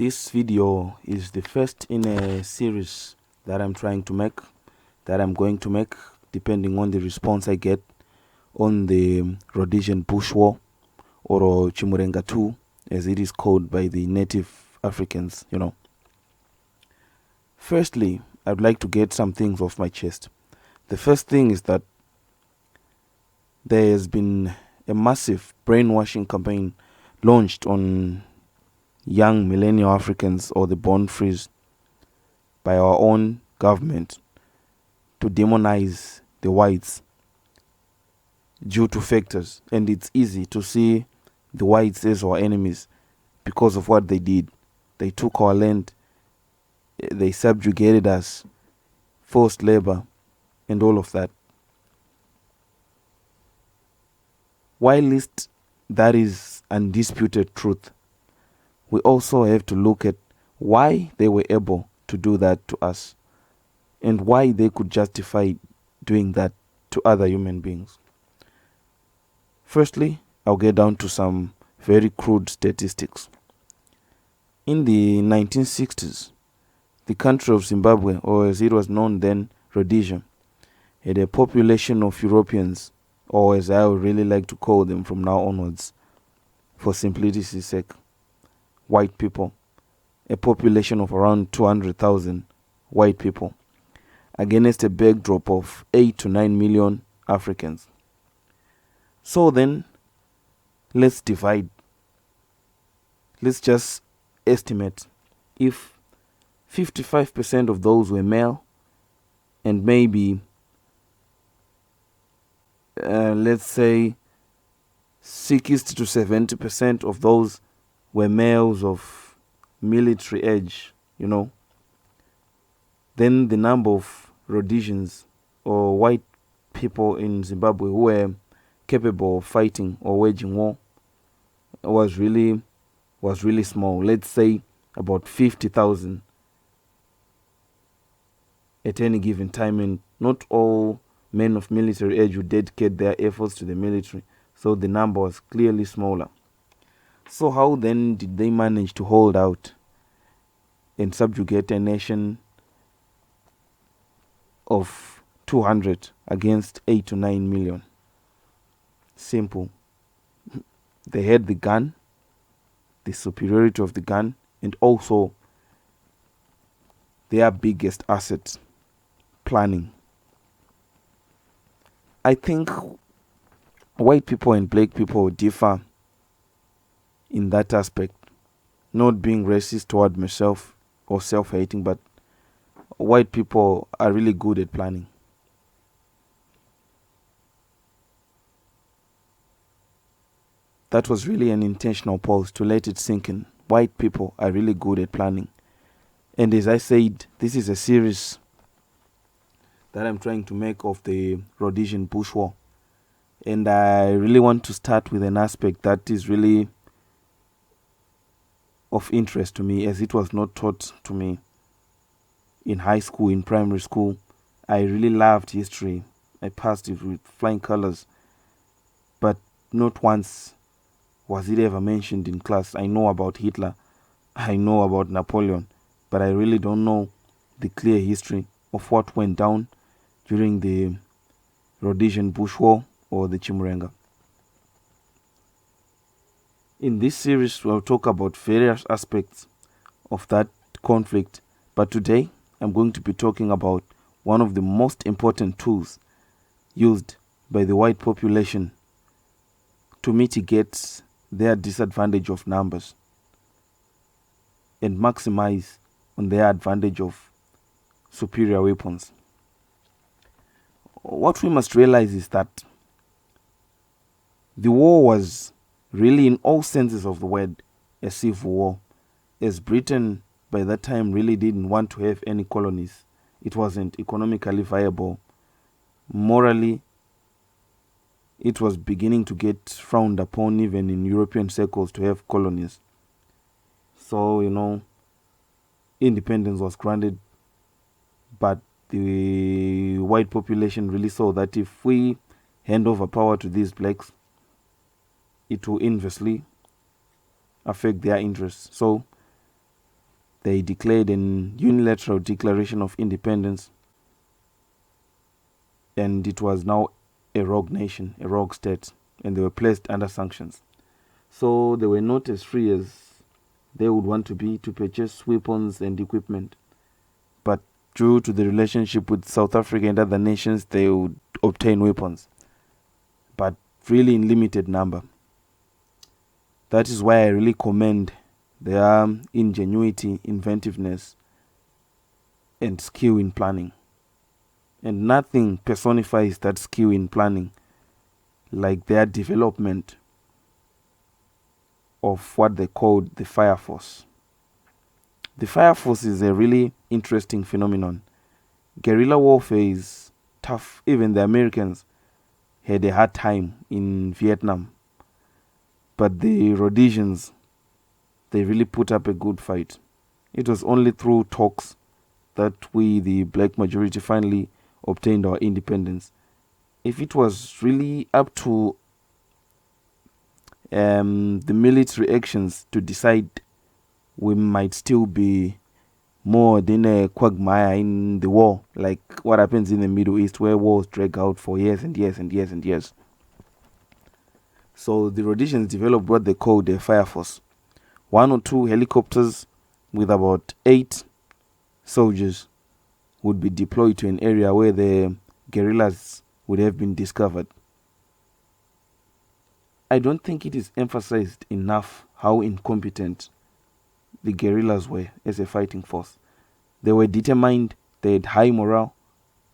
This video is the first in a series that I'm going to make, depending on the response I get on the Rhodesian Bush War, or Chimurenga 2, as it is called by the native Africans, Firstly, I'd like to get some things off my chest. The first thing is that there has been a massive brainwashing campaign launched on young millennial Africans, or the born frees, by our own government to demonize the whites due to factors. And it's easy to see the whites as our enemies because of what they did. They took our land, they subjugated us, forced labor, and all of that. Whilst that is undisputed truth, we also have to look at why they were able to do that to us and why they could justify doing that to other human beings. Firstly, I'll get down to some very crude statistics. In the 1960s, the country of Zimbabwe, or as it was known then, Rhodesia, had a population of Europeans, or as I would really like to call them from now onwards, for simplicity's sake, white people, a population of around 200,000 white people, against a backdrop of 8 to 9 million Africans. So then, let's divide. Let's just estimate if 55% of those were male, and maybe, let's say, 60 to 70% of those were males of military age, then the number of Rhodesians or white people in Zimbabwe who were capable of fighting or waging war was really small. Let's say about 50,000 at any given time, and not all men of military age would dedicate their efforts to the military, so the number was clearly smaller. So how then did they manage to hold out and subjugate a nation of 200 against 8 to 9 million? Simple. They had the gun, the superiority of the gun, and also their biggest asset, planning. I think white people and black people differ in that aspect, not being racist toward myself or self-hating, but white people are really good at planning. That was really an intentional pause to let it sink in. White people are really good at planning. And as I said, this is a series that I'm trying to make of the Rhodesian Bush War. And I really want to start with an aspect that is really of interest to me, as it was not taught to me in high school, in primary school. I really loved history. I passed it with flying colors, but not once was it ever mentioned in class. I know about Hitler, I know about Napoleon, but I really don't know the clear history of what went down during the Rhodesian Bush War, or the Chimurenga. In this series, we'll talk about various aspects of that conflict, but today I'm going to be talking about one of the most important tools used by the white population to mitigate their disadvantage of numbers and maximize on their advantage of superior weapons. What we must realize is that the war was really, in all senses of the word, a civil war, as Britain by that time really didn't want to have any colonies. It wasn't economically viable. Morally, it was beginning to get frowned upon even in European circles to have colonies. So, independence was granted, but the white population really saw that if we hand over power to these blacks, it will inversely affect their interests. So they declared an unilateral declaration of independence, and it was now a rogue nation, a rogue state, and they were placed under sanctions. So they were not as free as they would want to be to purchase weapons and equipment. But due to the relationship with South Africa and other nations, they would obtain weapons, but really in limited number. That is why I really commend their ingenuity, inventiveness, and skill in planning. And nothing personifies that skill in planning like their development of what they called the fire force. The fire force is a really interesting phenomenon. Guerrilla warfare is tough. Even the Americans had a hard time in Vietnam. But the Rhodesians, they really put up a good fight. It was only through talks that we, the black majority, finally obtained our independence. If it was really up to the military actions to decide, we might still be more than a quagmire in the war, like what happens in the Middle East, where wars drag out for years and years and years and years. So the Rhodesians developed what they called a fire force. 1 or 2 helicopters with about 8 soldiers would be deployed to an area where the guerrillas would have been discovered. I don't think it is emphasized enough how incompetent the guerrillas were as a fighting force. They were determined, they had high morale,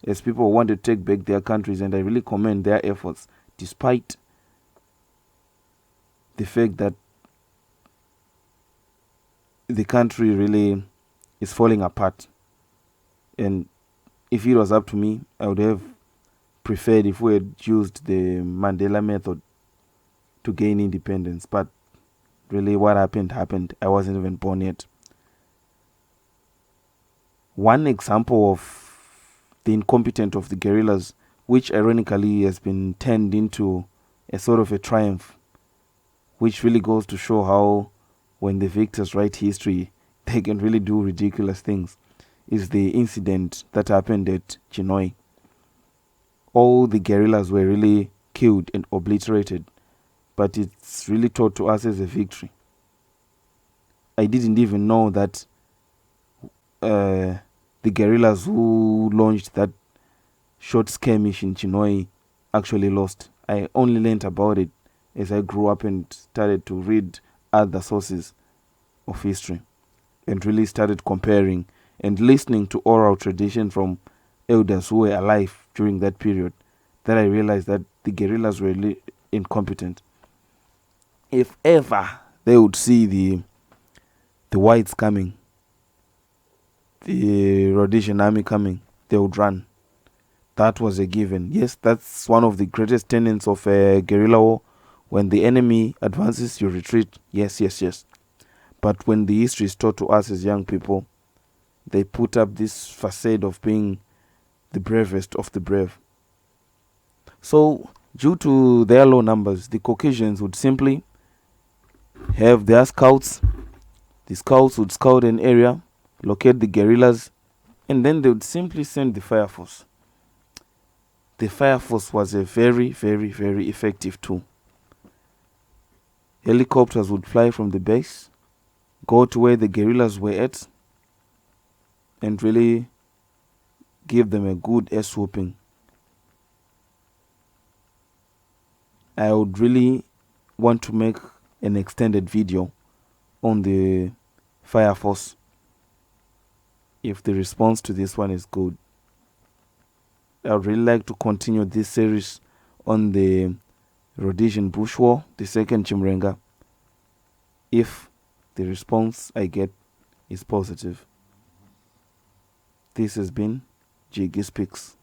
as people wanted to take back their countries, and I really commend their efforts, despite the fact that the country really is falling apart. And if it was up to me, I would have preferred if we had used the Mandela method to gain independence. But really, what happened. I wasn't even born yet. One example of the incompetence of the guerrillas, which ironically has been turned into a sort of a triumph, which really goes to show how when the victors write history, they can really do ridiculous things, is the incident that happened at Chinoy. All the guerrillas were really killed and obliterated, but it's really taught to us as a victory. I didn't even know that the guerrillas who launched that short skirmish in Chinoy actually lost. I only learned about it as I grew up and started to read other sources of history, and really started comparing and listening to oral tradition from elders who were alive during that period, that I realized that the guerrillas were really incompetent. If ever they would see the whites coming, the Rhodesian army coming, they would run. That was a given. Yes, that's one of the greatest tenets of a guerrilla war. When the enemy advances, you retreat. Yes. But when the history is taught to us as young people, they put up this facade of being the bravest of the brave. So, due to their low numbers, the Caucasians would simply have their scouts. The scouts would scout an area, locate the guerrillas, and then they would simply send the fire force. The fire force was a very, very, very effective tool. Helicopters would fly from the base, go to where the guerrillas were at, and really give them a good ass whooping. I would really want to make an extended video on the fire force if the response to this one is good. I would really like to continue this series on the Rhodesian Bush War, the second chimurenga, if the response I get is positive. This has been Jiggy Speaks.